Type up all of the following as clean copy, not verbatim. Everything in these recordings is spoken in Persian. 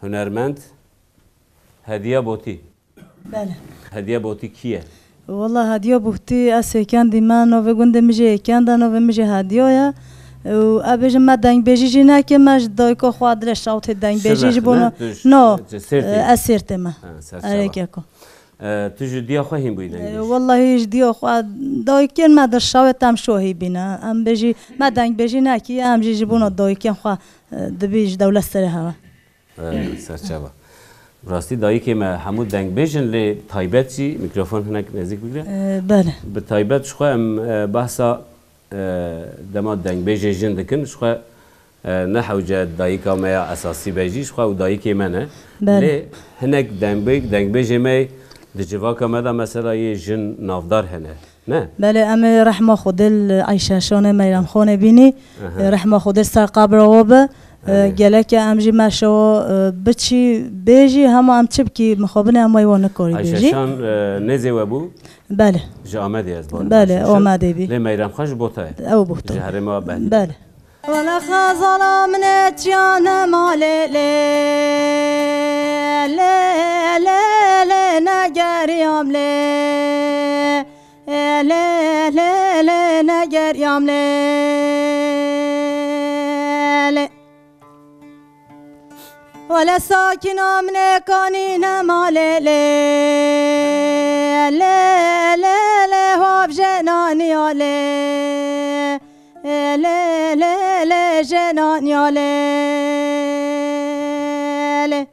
هنرمند هدیه بوتی بله هدیه بوتی کیه؟ والله هدیه بوتی اصلا کندی من و گنده میشه کندن و میشه هدیه یا و ابیج ما دنگ بیجی نه که ماش دایکو خواد رشاوت دنگ بیجی بونو نه اسیرت ما آره کو تجو دیا خواهیم بودن والله هیچ دیا خواد دایکن ما در شاوت هم شوهی بینا ام بیجی ما دنگ بیجی نه که ام جی بونو دایکن خوا دبیج دولت سر هوا سرچابا راستی دایی که ما همون دنگ بیجن لی تایبت چی میکروفون هنگ نزدیک بگیره بله به تایبت شخوا ام بحثا دما دنگ بیجی جن دکن شخوا نه حوجه دایی که ما اساسی بیجی شخوا و دایی که منه لی هنگ دنگ بیجی می دجوا که مدا مثلا یه جن نافدار هنه نه بله ام رحمه خودل عایشه شانه میرم خانه بینی رحمه خودل سر قبر وابه گله که امجی مشو بچی بیجی همه ام چپ کی مخابنه ام وایوانه کاری بیجی عایشه شان نزی و بو بله جا آمده از بار بله آمده بی لی میرم خوش بوته او بوته جهر ما بله بله ولا خزالا من اتیان مالی لی لی لی لی نگریم لی لی لی لی نگریم لی ولا ساكن من كانين مالي لي لي لي لي هو بجنان يا لي لي لي لي جنان يا لي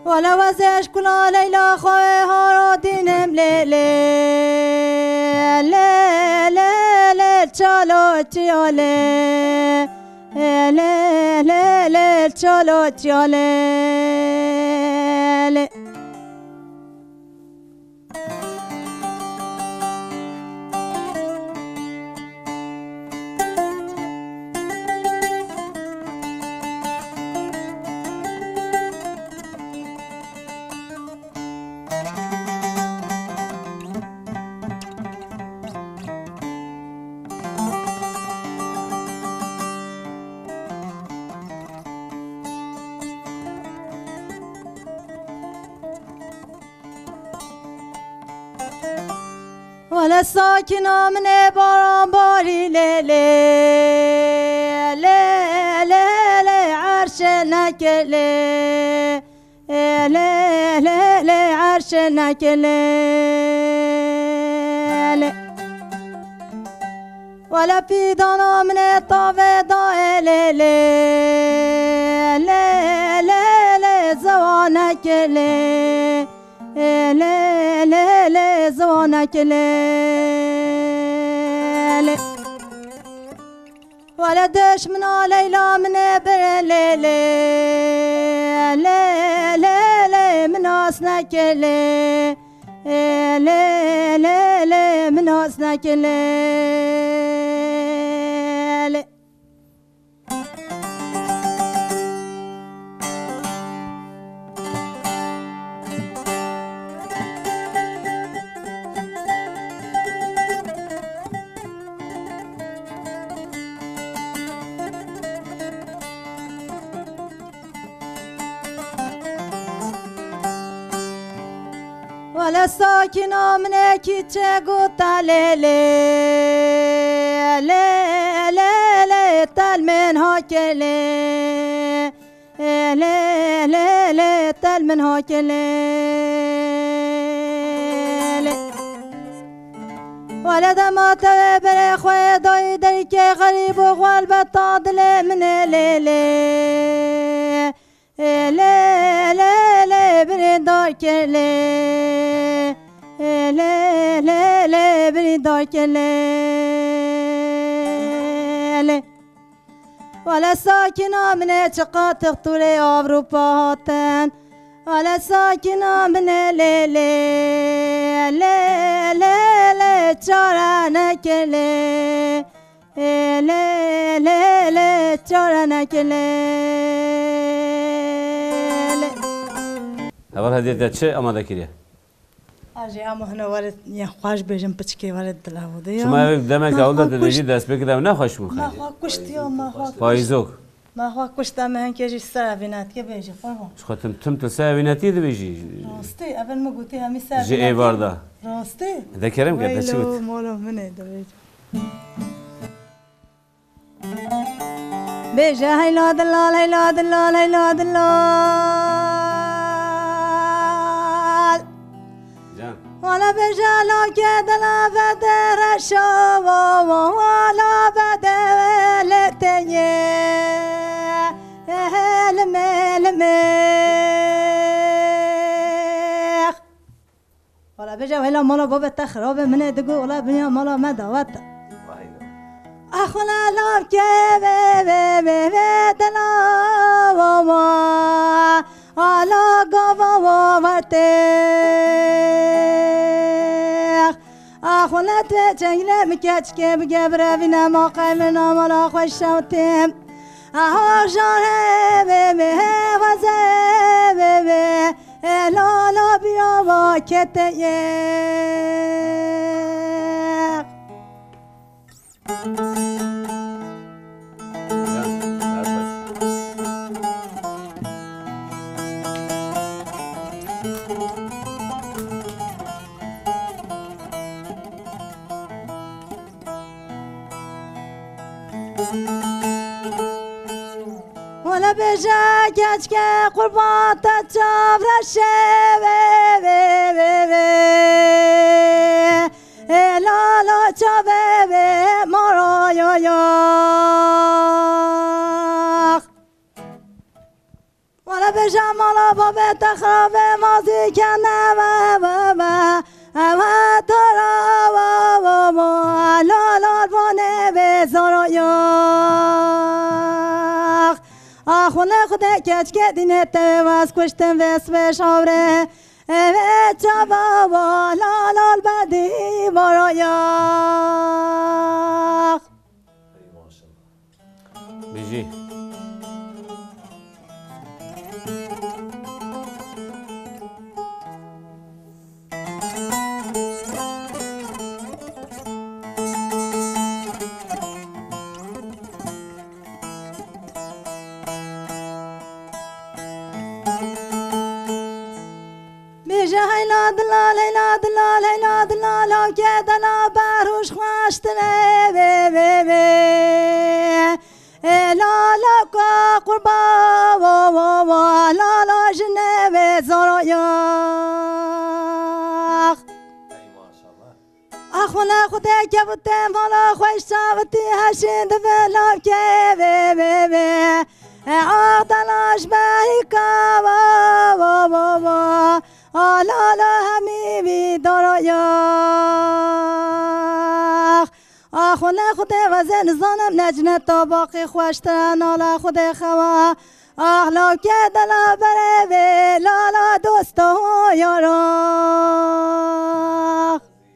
ولا وزش كل ليلى خوي هارودين ملي لي لي لي لي تشالو يا لي له له له چلو چاله له ولا ساكن من باران باري لي لي لي لي لي عرش نكلي لي لي لي عرش نكلي ولا في دانا من طاوة داء لي لي لي لي لي زوانك لي لي لي لي زوانك لي ولا دش من ليلى من بر لي لي لي لي لي من أسنك لي لي لي لي من أسنك لي ولا ساكن من كيتشا قوتا لي لي لي لي لي تل من هاكلي لي لي لي تل من هاكلي ولا دما تبر خوي داي درك غريب وغوال بطادل من لي لي لي لي لي بريدارك لي لي لي لي بريدارك لي ولا ساكنة من شقاطق طولي أوروبا هاتن ولا ساكنة من لي لي لي لي لي تشارنك لي لي لي لي تشارنك لي اول هدیه چه آماده کردی؟ آجی اما هنو وارد یه خوش بیشم پچکی وارد دلهوده شما دمک اول دادی دست بگیرم نه خوش بود. ما خواه کشتی و ما خواه پاییزوک. ما هو کشته مهن که جیش سر وینات که بیجی قربان شخو تم تساویناتی ده بیجی راستی اول ما گوتی همی سر جی ایوار ده راستی ذکرم که دستی ویلو بود مولو منه ده بیجی بیجی هیلا دلال هیلا دلال هیلا دلال جان والا بجالا که دلا بدر شوا والا بدر لتیه الملمخ والا بجا ولا مالا بابا تخراب من دقو ولا بنيا مالا ما دعوت اخونا لام که دلا واوا على قوا وارتاح أخونا تجينا مكاتش كيف جبر بنا ما قلنا ولا خوش شوتم أهو جاره به وزه لا لا بيا وكتير ولا بجاكش كقربان تجاب رشبه لا لا جبه مرايا ولا بجمال باب تخرب ماضي كان اما ترى لا لا بانه بزرايا آخونه خدا کچ که دینت واس کشتم وس بشاوره اوه چابا و لال بدی برایا بیجی هیلا دلال هیلا دلال هیلا دلال که دلا بروش خواشتنه لالا کا قربا و لالا جنه زرایا اخونا خدا که بوده مالا خوش شاوتی هشین دلال که آدلاش بهی کا لالا همی بی درایا آخونه خود وزن زانم نجنه تا باقی خوشترن آلا خود خوا اخلا که دلا بره لالا دوست و یارا